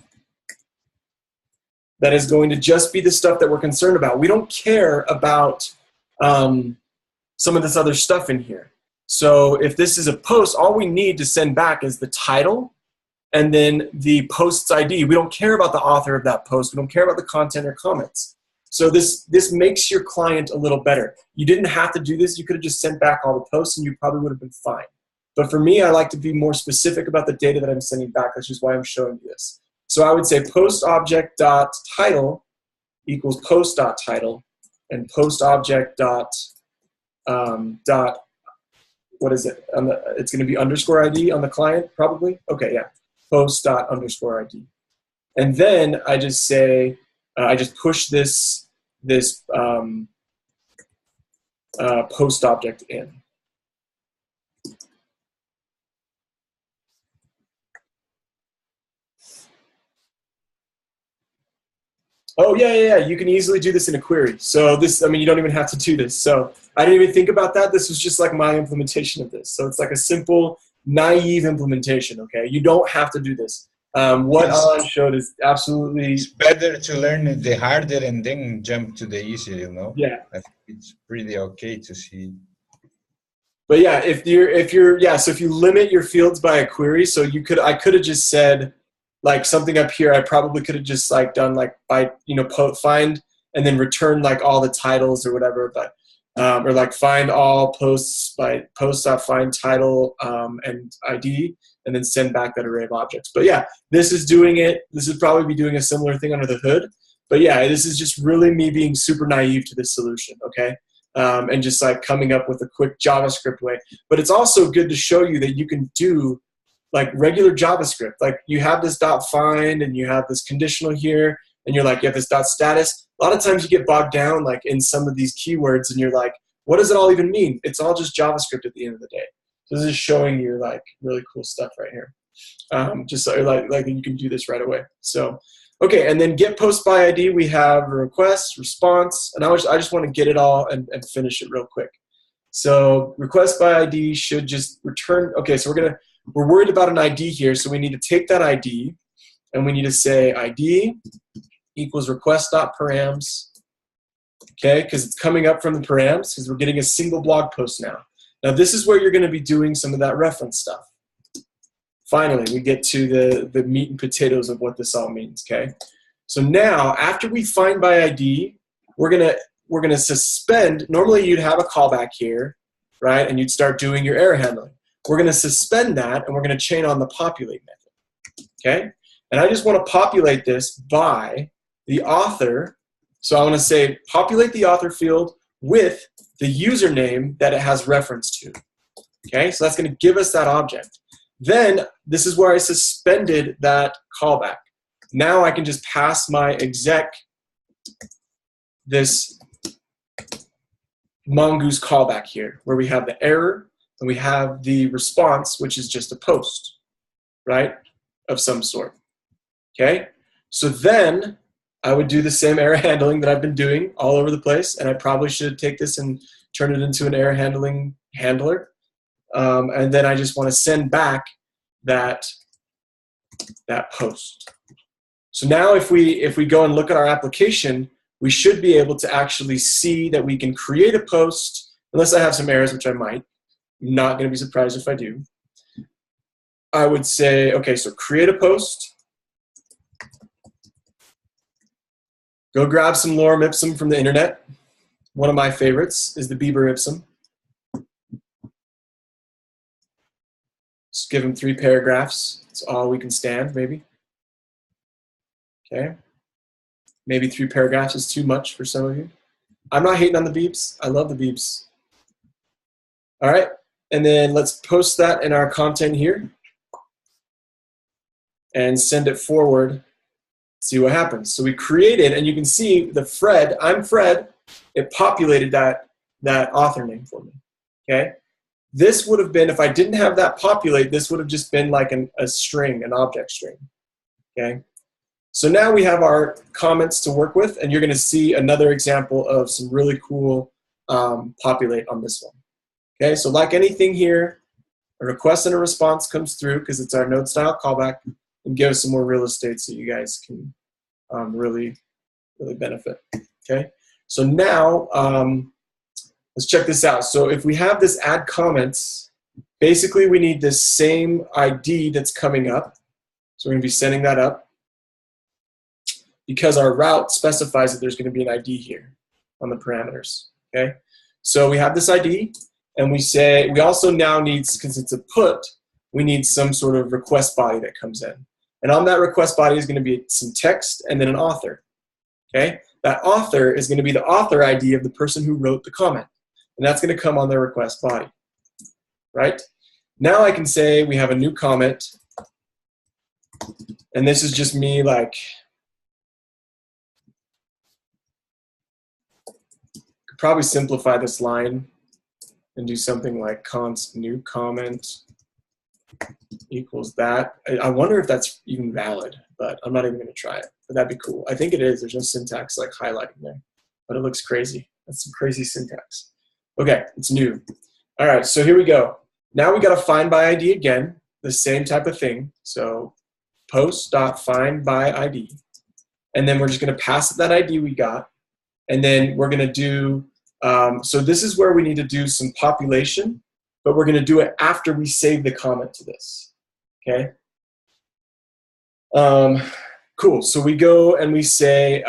that is going to just be the stuff that we're concerned about. We don't care about some of this other stuff in here. So if this is a post, all we need to send back is the title and then the post's ID. We don't care about the author of that post. We don't care about the content or comments. So this makes your client a little better. You didn't have to do this. You could have just sent back all the posts and you probably would have been fine. But for me, I like to be more specific about the data that I'm sending back, which is why I'm showing you this. So I would say post object dot title equals post dot title, and post object dot what is it? It's going to be underscore ID on the client, probably. Okay, yeah. Post dot underscore ID, and then I just say I just push this post object in. Oh, yeah. You can easily do this in a query. So this, I mean, you don't even have to do this. So I didn't even think about that. This was just like my implementation of this. So it's like a simple, naive implementation, okay? You don't have to do this. What Alan showed is absolutely... It's better to learn the harder and then jump to the easier, you know? Yeah. I think it's pretty okay to see. But yeah, so if you limit your fields by a query, so I could have just said, like something up here, I probably could have just like done like by, find and then return like all the titles or whatever, but or like find all posts by post.find title and ID, and then send back that array of objects. But yeah, this is doing it. This would probably be doing a similar thing under the hood. But yeah, this is just really me being super naive to this solution, okay? And just like coming up with a quick JavaScript way. But it's also good to show you that you can do like regular JavaScript. Like you have this .find and you have this conditional here, and you're like, you have this .status. A lot of times you get bogged down like in some of these keywords and you're like, what does it all even mean? It's all just JavaScript at the end of the day. So this is showing you like really cool stuff right here. Just so like you can do this right away. So, okay, and then get post by ID, we have a request, response, and I just want to get it all and finish it real quick. So request by ID should just return, okay, so we're worried about an ID here, so we need to take that ID and we need to say ID equals request.params, okay, because it's coming up from the params because we're getting a single blog post now. Now this is where you're going to be doing some of that reference stuff. Finally, we get to the meat and potatoes of what this all means, okay? So now, after we find by ID, we're gonna suspend. Normally, you'd have a callback here, right? And you'd start doing your error handling. We're gonna suspend that, and we're gonna chain on the populate method, okay? And I just want to populate this by the author. So I want to say populate the author field with the username that it has reference to, okay? So that's gonna give us that object. Then this is where I suspended that callback. Now I can just pass my exec this mongoose callback here, where we have the error and we have the response, which is just a post, right, of some sort. Okay? So then I would do the same error handling that I've been doing all over the place, and I probably should take this and turn it into an error handling handler. And then I just want to send back that post. So now if we go and look at our application, we should be able to actually see that we can create a post, unless I have some errors, which I might. I'm not going to be surprised if I do. I would say, okay, so create a post. Go grab some lorem ipsum from the internet. One of my favorites is the Bieber ipsum. Just give them 3 paragraphs. That's all we can stand, maybe. Okay. Maybe 3 paragraphs is too much for some of you. I'm not hating on the beeps. I love the beeps. All right, and then let's post that in our content here and send it forward, see what happens. So we created, and you can see the Fred, I'm Fred, it populated that author name for me, okay? This would have been, if I didn't have that populate, this would have just been like a string, an object string, okay? So now we have our comments to work with, and you're gonna see another example of some really cool populate on this one. Okay, so like anything here, a request and a response comes through because it's our node style callback, and give us some more real estate so you guys can really benefit. Okay, so now let's check this out. So if we have this add comments, basically we need this same ID that's coming up. So we're going to be setting that up because our route specifies that there's going to be an ID here on the parameters. Okay, so we have this ID. And we say, we also now need, because it's a put, we need some sort of request body that comes in. And on that request body is going to be some text and then an author. Okay? That author is going to be the author ID of the person who wrote the comment. And that's going to come on their request body. Right? Now I can say we have a new comment. And this is just me like, could probably simplify this line and do something like const new comment equals that. I wonder if that's even valid, but I'm not even going to try it. But that'd be cool. I think it is. There's no syntax like highlighting there, but it looks crazy. That's some crazy syntax. Okay, it's new. All right, so here we go. Now we got to find by ID again, the same type of thing. So post.findById, and then we're just going to pass it that ID we got, and then we're going to do. So this is where we need to do some population, but we're going to do it after we save the comment to this. Okay. Cool. So we go and we say,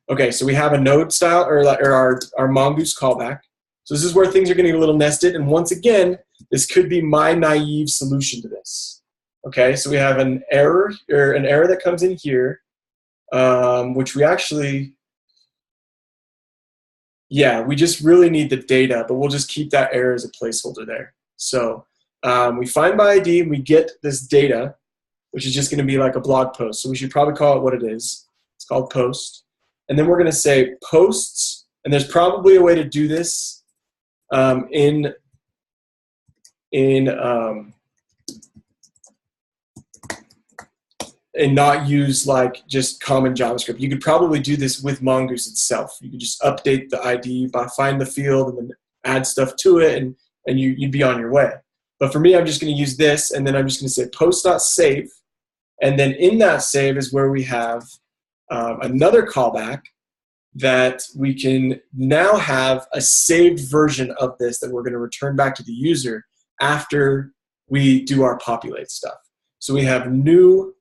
okay, so we have a node style or our Mongoose callback. So this is where things are getting a little nested. And once again, this could be my naive solution to this. Okay. So we have an error that comes in here, which we actually, yeah, we just really need the data, but we'll just keep that error as a placeholder there. So we find by ID and we get this data, which is just going to be like a blog post. So we should probably call it what it is. It's called post. And then we're going to say posts, and there's probably a way to do this and not use like just common JavaScript. You could probably do this with Mongoose itself. You could just update the ID by find the field and then add stuff to it, and you'd be on your way. But for me, I'm just going to use this, and then I'm just going to say post.save, and then in that save is where we have another callback that we can now have a saved version of this that we're going to return back to the user after we do our populate stuff. So we have new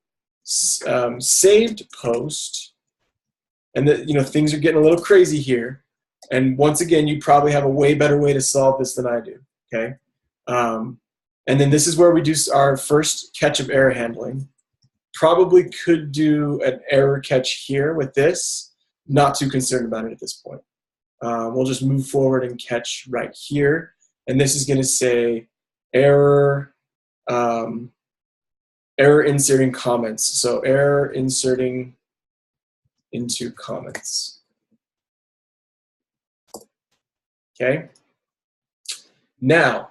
saved post, and things are getting a little crazy here. And once again, you probably have a way better way to solve this than I do. Okay, and then this is where we do our first catch of error handling. Probably could do an error catch here with this. Not too concerned about it at this point. We'll just move forward and catch right here, and this is going to say error. Error inserting comments. So error inserting into comments. Okay. Now,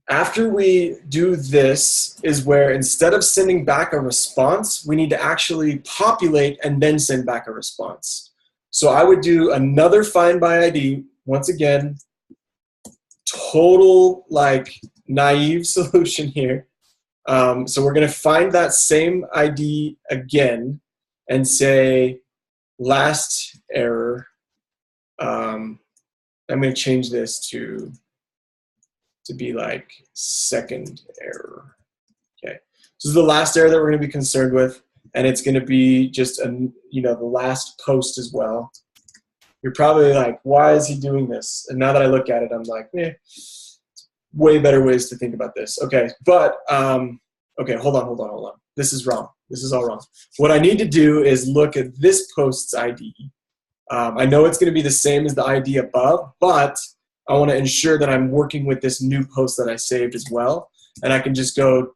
after we do this is where instead of sending back a response, we need to actually populate and then send back a response. So I would do another find by ID. Once again, total like naive solution here. So we're going to find that same ID again and say last error. I'm going to change this to be like second error. Okay, so this is the last error that we're going to be concerned with, and it's going to be just the last post as well. You're probably like, why is he doing this? And now that I look at it, I'm like, way better ways to think about this. Okay, but okay, hold on. This is wrong. This is all wrong. What I need to do is look at this post's ID. I know it's going to be the same as the ID above, but I want to ensure that I'm working with this new post that I saved as well. And I can just go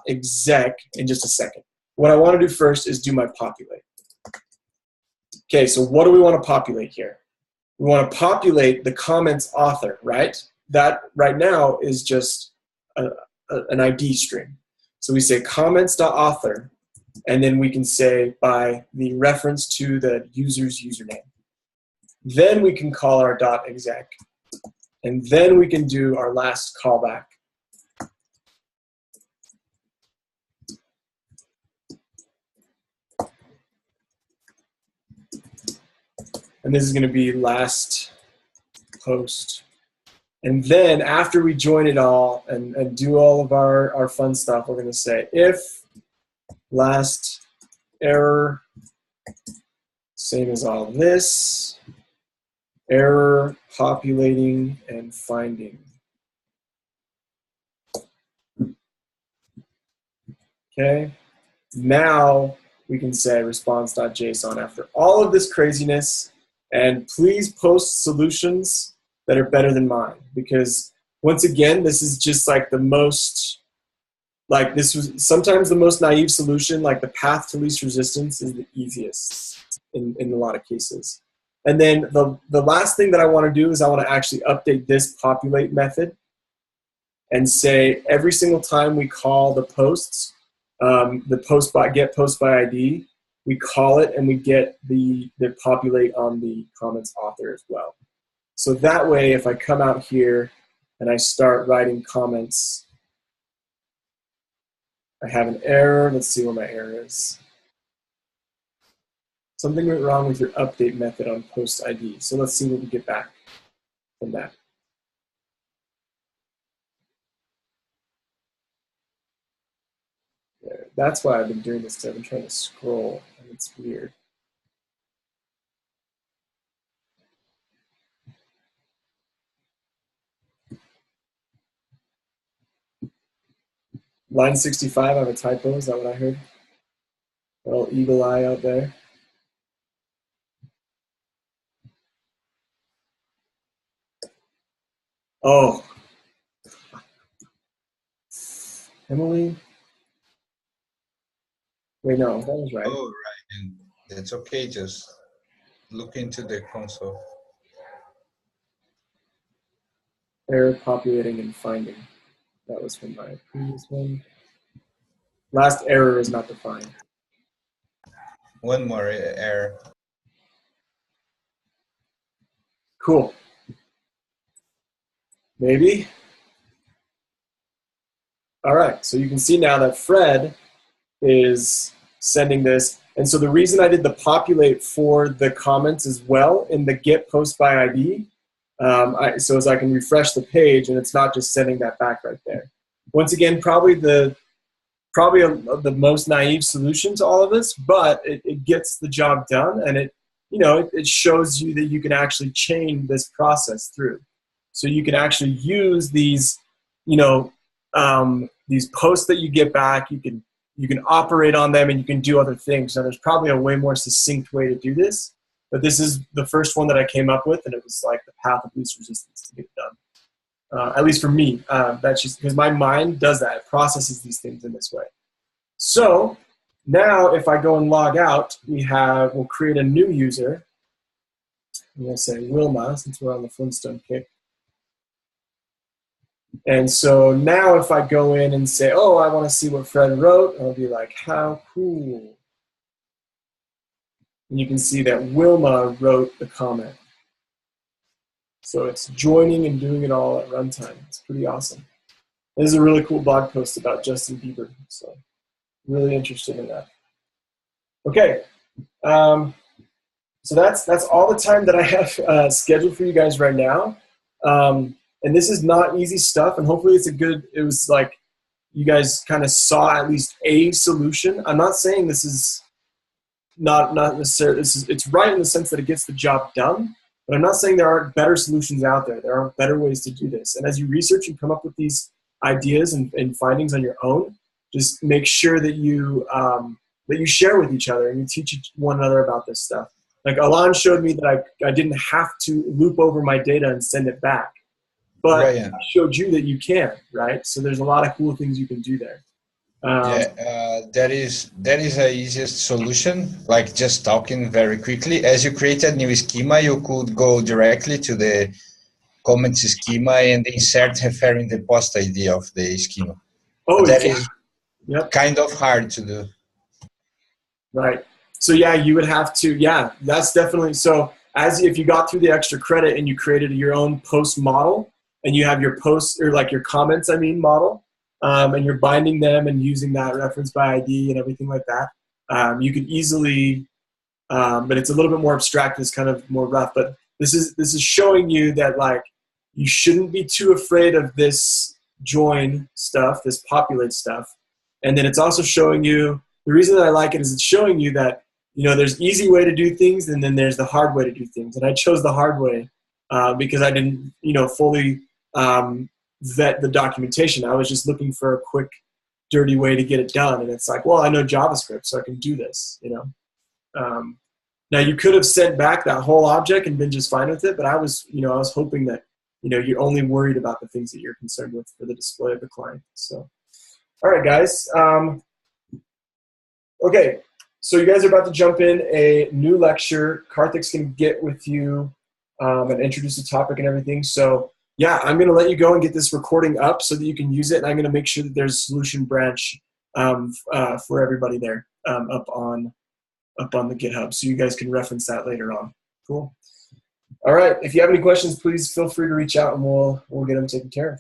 .exec in just a second. What I want to do first is do my populate. Okay, so what do we want to populate here? We want to populate the comments author, right? That right now is just an ID string. So we say comments.author, and then we can say by the reference to the user's username. Then we can call our .exec, and then we can do our last callback. And this is going to be last post. And then after we join it all and do all of our fun stuff, we're going to say if last error, same as all this, error populating and finding. Okay, now we can say response.json after all of this craziness, and please post solutions that are better than mine, because once again, this is just like the most, like this was sometimes the most naive solution, like the path to least resistance is the easiest in a lot of cases. And then the last thing that I want to do is I want to actually update this populate method and say every single time we call the posts, the post by get post by ID, we call it and we get the populate on the comments author as well. So that way, if I come out here and I start writing comments, I have an error. Let's see where my error is. Something went wrong with your update method on post ID. So let's see what we get back from that. There. That's why I've been doing this, because I've been trying to scroll, and it's weird. Line 65, I have a typo. Is that what I heard? A little eagle eye out there. Oh. Emily? Wait, no, that was right. Oh, right. And that's okay. Just look into the console. Error populating and finding. That was from my previous one. Last error is not defined. One more error. Cool. Maybe. All right, so you can see now that Fred is sending this. And so the reason I did the populate for the comments as well in the get post by ID, so as I can refresh the page and it's not just sending that back right there. Once again, probably the most naive solution to all of this, but it gets the job done, and it shows you that you can actually chain this process through. So you can actually use these, these posts that you get back. You can operate on them, and you can do other things. Now, there's probably a way more succinct way to do this, but this is the first one that I came up with, and it was like the path of least resistance to get it done. At least for me, that's just because my mind does that. It processes these things in this way. So now if I go and log out, we'll create a new user. I'm going to say Wilma, since we're on the Flintstone kick. And so now if I go in and say, oh, I want to see what Fred wrote, I'll be like, how cool. And you can see that Wilma wrote the comment. So it's joining and doing it all at runtime. It's pretty awesome. This is a really cool blog post about Justin Bieber. So really interested in that. Okay. So that's all the time that I have scheduled for you guys right now. And this is not easy stuff, and hopefully it was like you guys kind of saw at least a solution. I'm not saying this is not necessarily, it's right in the sense that it gets the job done, but I'm not saying there aren't better solutions out there. There are better ways to do this. And as you research and come up with these ideas and findings on your own, just make sure that you that you share with each other and you teach one another about this stuff. Like Alon showed me that I didn't have to loop over my data and send it back. But Right, yeah. I showed you that you can, right? So there's a lot of cool things you can do there. That is a easiest solution. Like just talking very quickly. As you create a new schema, you could go directly to the comments schema and insert referring the post ID of the schema. Oh, But that exactly. is Yep. kind of hard to do. Right. So yeah, you would have to, yeah, that's definitely, so as if you got through the extra credit and you created your own post model and you have your posts or like your comments, model, and you're binding them and using that reference by ID and everything like that, you could easily, but it's a little bit more abstract, it's kind of more rough, but this is showing you that like, you shouldn't be too afraid of this join stuff, this populate stuff. And then it's also showing you, the reason that I like it is it's showing you that, there's easy way to do things and then there's the hard way to do things. And I chose the hard way because I didn't, fully vet the documentation. I was just looking for a quick, dirty way to get it done. And it's like, well, I know JavaScript, so I can do this, Now you could have sent back that whole object and been just fine with it, but I was hoping that, you're only worried about the things that you're concerned with for the display of the client. So, all right, guys. Okay, so you guys are about to jump in a new lecture. Karthik's going to get with you and introduce the topic and everything. So, yeah, I'm going to let you go and get this recording up so that you can use it, and I'm going to make sure that there's a solution branch for everybody there up on the GitHub, so you guys can reference that later on. Cool. All right. If you have any questions, please feel free to reach out, and we'll get them taken care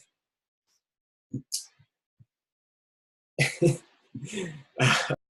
of.